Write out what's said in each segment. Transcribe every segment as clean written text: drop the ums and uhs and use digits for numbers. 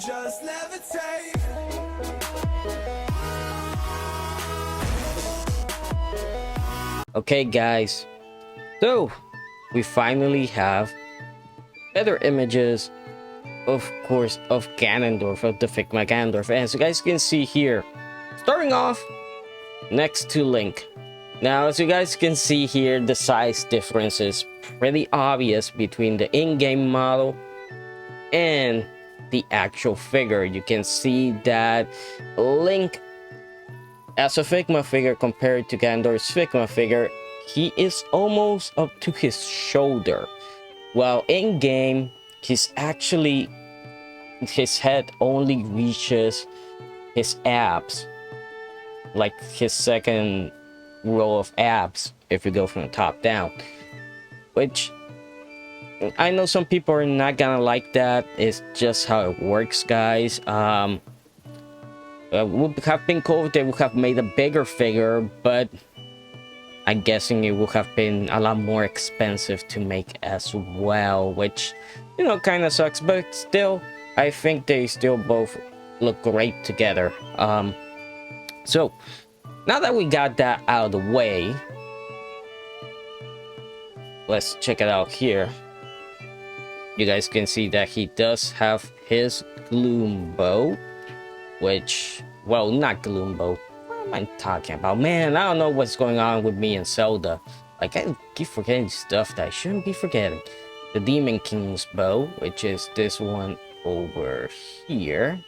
just levitate. Okay guys, so we finally have better images, of course, of Ganondorf, of the Figma Ganondorf. As you guys can see here, starting off next to Link. Now, as you guys can see here, the size difference is pretty obvious between the in-game model and the actual figure. You can see that Link, as a Figma figure compared to Ganondorf's Figma figure, he is almost up to his shoulder, while in game his head only reaches his abs, like his second row of abs if you go from the top down, which I know some people are not gonna like. That is just how it works, guys. Would have been cool if they would have made a bigger figure, but I'm guessing it would have been a lot more expensive to make as well, which, you know, kind of sucks. But still, I think they still both look great together. So now that we got that out of the way, let's check it out here. You guys can see that he does have his Gloom bow, which, well, not Gloom bow. What am I talking about? Man, I don't know what's going on with me and Zelda. Like, I keep forgetting stuff that I shouldn't be forgetting. The Demon King's bow, which is this one over here.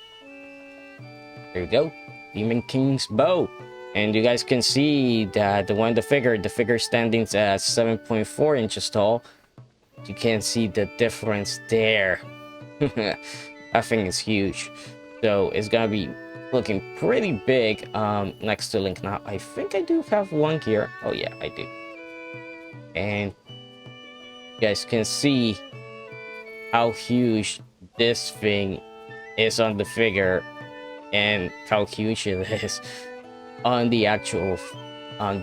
There you go. Demon King's bow. And you guys can see that the figure standing at 7.4 inches tall. You can see the difference there. I think it's huge. So it's gonna be looking pretty big next to Link. Now I think I do have one here. Oh yeah, I do. And you guys can see how huge this thing is on the figure and how huge it is on the actual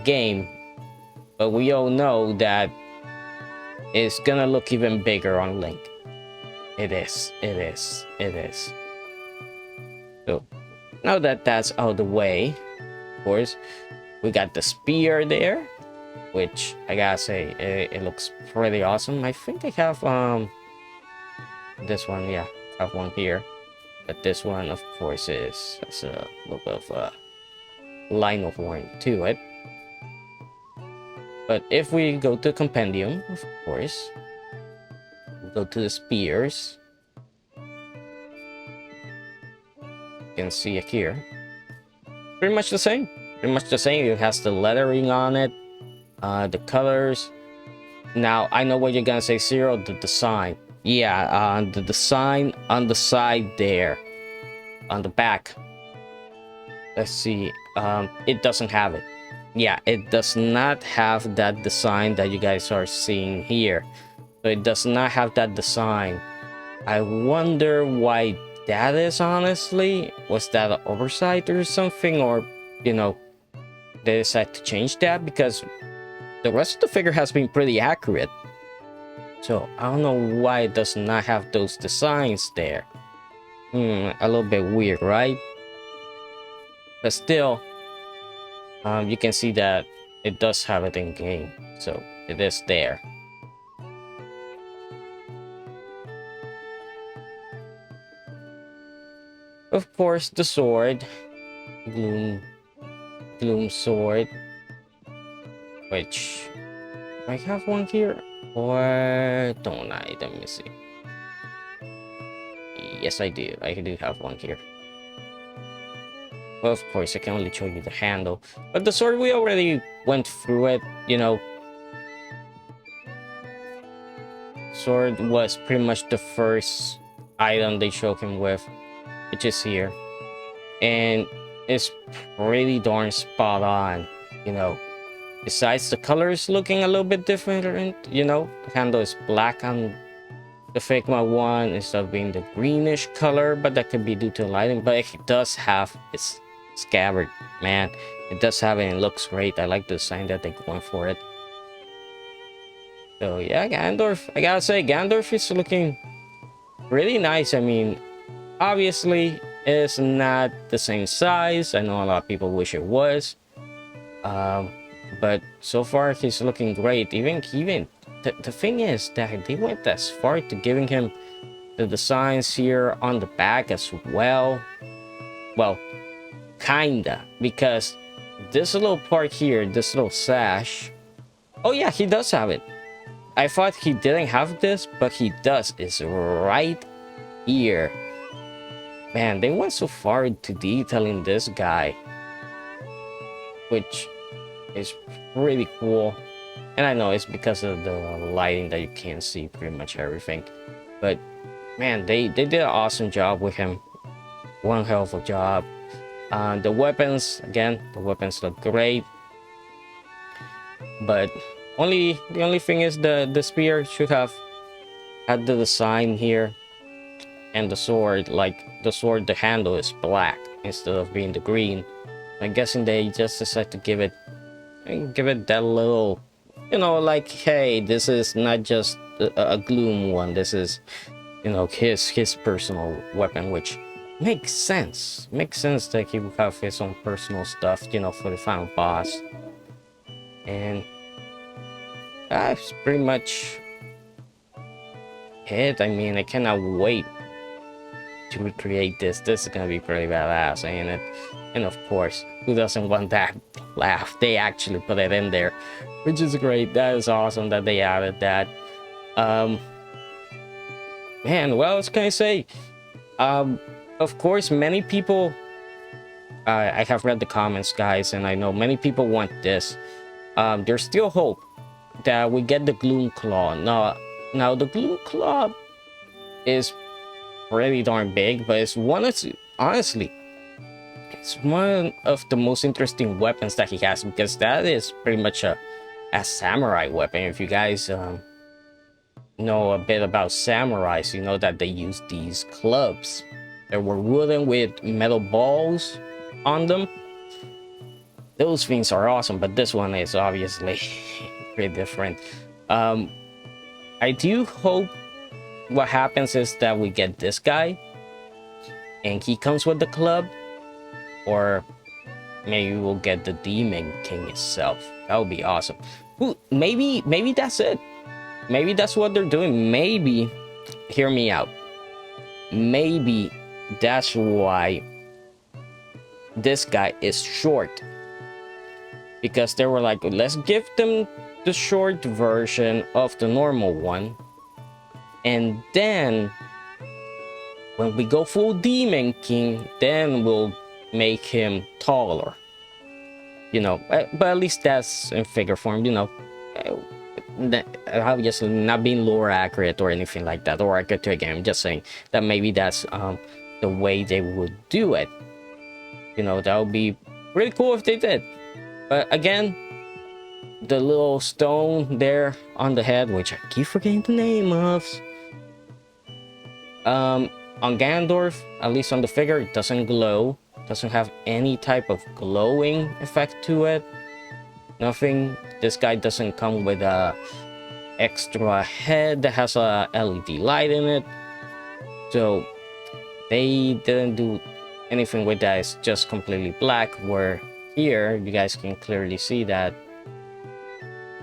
game. But we all know that it's gonna look even bigger on Link. It is. So now that that's out of the way, of course, we got the spear there, which I gotta say, it looks pretty awesome. I think I have this one. Yeah, I have one here, but this one, of course, has a little bit of a line of horn to it. But if we go to compendium, of course, we go to the spears. You can see it here. Pretty much the same. It has the lettering on it, the colors. Now I know what you're gonna say, Zero. The design. Yeah, the design on the side there, on the back. Let's see. It doesn't have it. Yeah, it does not have that design that you guys are seeing here. So it does not have that design. I wonder why that is, honestly. Was that an oversight or something? Or, you know, they decided to change that? Because the rest of the figure has been pretty accurate. So I don't know why it does not have those designs there. A little bit weird, right? But still, you can see that it does have it in game, so it is there. Of course, the sword, Gloom sword, which I have one here, or don't I? Let me see. Yes, I do. I do have one here. Well, of course, I can only show you the handle. But the sword, we already went through it, you know. Sword was pretty much the first item they showed him with, which is here. And it's pretty darn spot on, you know. Besides the colors looking a little bit different, you know. The handle is black on the Figma one instead of being the greenish color, but that could be due to lighting. But it does have its scabbard, man. It does have it and it looks great. I like the design that they're going for it. So yeah, Ganondorf, I gotta say, Ganondorf is looking really nice. I mean, Obviously, it's not the same size. I know a lot of people wish it was. But so far he's looking great. Even the thing is that they went as far to giving him the designs here on the back as well. Well, kinda, because this little part here, this little sash. Oh yeah, he does have it. I thought he didn't have this, but he does. It's right here. Man, they went so far to detailing this guy, which is pretty cool. And I know it's because of the lighting that you can't see pretty much everything, but man, they did an awesome job with him. One hell of a job. The weapons, again, the weapons look great, but the only thing is the spear should have had the design here, and the sword, the handle is black instead of being the green. I'm guessing they just decided to give it that little, like, hey, this is not just a Gloom one. This is, his personal weapon, which makes sense. Makes sense that he would have his own personal stuff, for the final boss. And that's pretty much it. I mean, I cannot wait to recreate this. This is gonna be pretty badass, ain't it? And of course, who doesn't want that laugh? They actually put it in there, which is great. That is awesome that they added that. Man, what else can I say? Of course, many people, I have read the comments, guys, and I know many people want this. There's still hope that we get the Gloom Claw. Now the Gloom Claw is pretty darn big, but honestly, it's one of the most interesting weapons that he has, because that is pretty much a samurai weapon. If you guys know a bit about samurais, you know that they use these clubs that were wooden with metal balls on them. Those things are awesome, but this one is obviously pretty different. I do hope what happens is that we get this guy and he comes with the club, or maybe we'll get the Demon King itself. That would be awesome. Ooh, maybe that's it. Maybe that's what they're doing. Maybe, hear me out, maybe that's why this guy is short, because they were like, let's give them the short version of the normal one, and then when we go full Demon King, then we'll make him taller, but at least that's in figure form, obviously not being lore accurate or anything like that, or accurate to a game. I'm just saying that maybe that's the way they would do it. That would be pretty cool if they did. But again, the little stone there on the head, which I keep forgetting the name of, on Ganondorf, at least on the figure, it doesn't glow, doesn't have any type of glowing effect to it. Nothing. This guy doesn't come with a extra head that has a LED light in it, so they didn't do anything with that. It's just completely black, where here you guys can clearly see that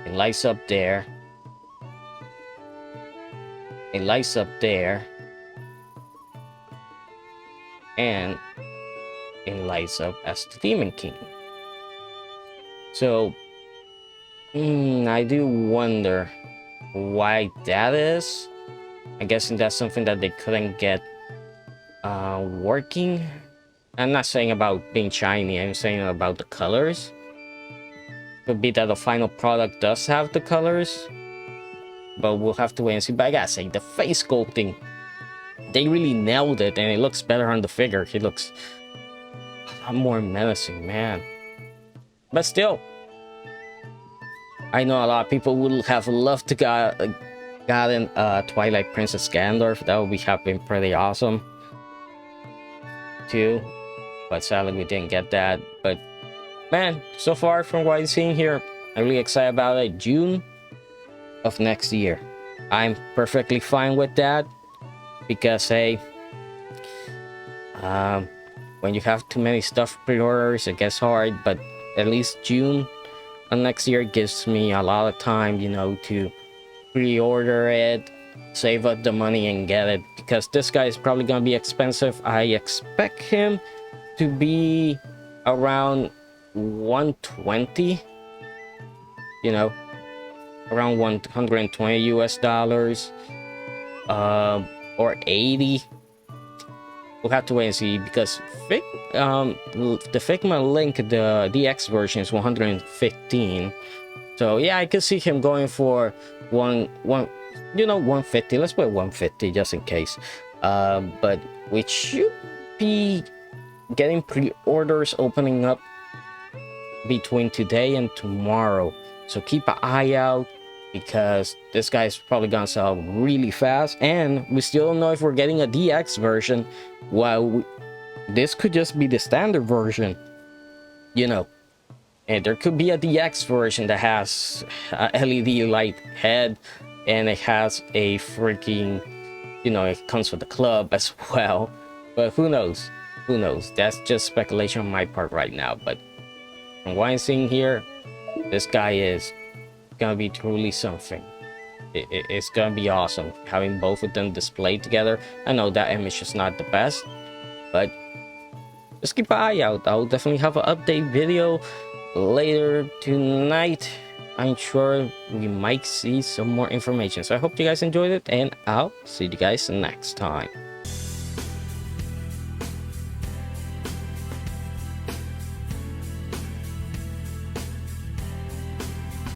it lights up there, it lights up there, and it lights up as the Demon King. So I do wonder why that is. I'm guessing that's something that they couldn't get working. I'm not saying about being shiny, I'm saying about the colors. Could be that the final product does have the colors, but we'll have to wait and see. But I gotta say, the face sculpting, they really nailed it, and it looks better on the figure. He looks a lot more menacing, man. But still, I know a lot of people would have loved to gotten Twilight Princess Ganondorf. That would be happening pretty awesome too, but sadly we didn't get that. But man, so far from what I'm seeing here, I'm really excited about it. June of next year, I'm perfectly fine with that, because hey, When you have too many stuff pre-orders, it gets hard, but at least June of next year gives me a lot of time, you know, to pre-order it, save up the money and get it, because this guy is probably gonna be expensive. I expect him to be around 120, you know, around 120 US dollars, or 80. We'll have to wait and see, because the Figma link, the DX version is 115. So yeah, I could see him going for one, you know, 150. Let's put 150 just in case. But we should be getting pre-orders opening up between today and tomorrow. So keep an eye out, because this guy's probably gonna sell really fast, and we still don't know if we're getting a DX version. Well, this could just be the standard version, you know, and there could be a DX version that has a LED light head, and it has a freaking, you know, it comes with the club as well. But who knows? Who knows? That's just speculation on my part right now. But from what I'm seeing here, this guy is gonna be truly something. It's gonna be awesome having both of them displayed together. I know that image is not the best, but just keep an eye out. I'll definitely have an update video later tonight. I'm sure we might see some more information. So I hope you guys enjoyed it, and I'll see you guys next time.